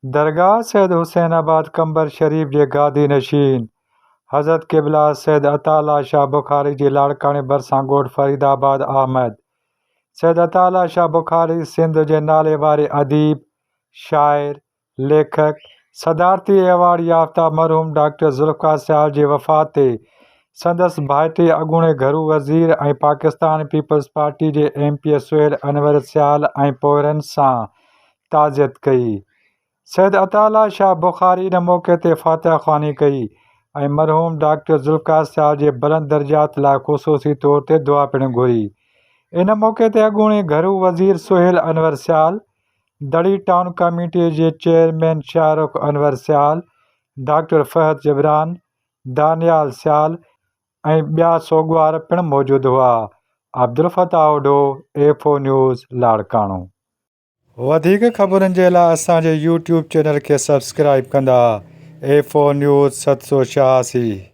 दरगाह सैयद हुसैनाबाद कंबर शरीफ जे गादी नशीन हज़रत क़िबला सैयद अताअल्लाह शाह बुखारी जी लाड़काणे भरिसां ॻोठ फरीदाबाद अहमद। सैयद अताअल्लाह शाह बुखारी सिंध जे नाले वारे अदीब, शाइर, लेखक, सदारती एवॉर्ड याफ़्ता मरहूम डॉक्टर ज़ुल्फ़िकार सियाल जी वफ़ात ते संदसि भाइटे अॻूणे घरू वज़ीर ऐं पाकिस्तान पीपल्स पार्टी जे MP सुहेल अनवर सियाल ऐं पोइरनि सां ताज़ियत कई। सैयद अताअल्लाह शाह बुखारी इन मौक़े ते फ़ातिहा ख़्वानी कई ऐं मरहूम डॉक्टर ज़ुल्फ़िकार सियाल जे बुलंद दर्जात लाइ ख़ुसूसी तौर ते दुआ पिणु घुरी। इन मौक़े ते अॻूणे घरू वज़ीर सुहेल अनवर सियाल, दड़ी टाउन कमेटी जे चेयरमैन शाहरुख अनवर सियाल, डॉक्टर फ़हद जबरान, दानियाल सियाल ऐं ॿिया सोगवार पिणु मौजूदु हुआ। Abdul Fatah Udo, A4 news, Larkana. वधीक ख़बरुनि जे लाइ असांजे YouTube चैनल खे सब्सक्राइब कंदा। A4 news 786।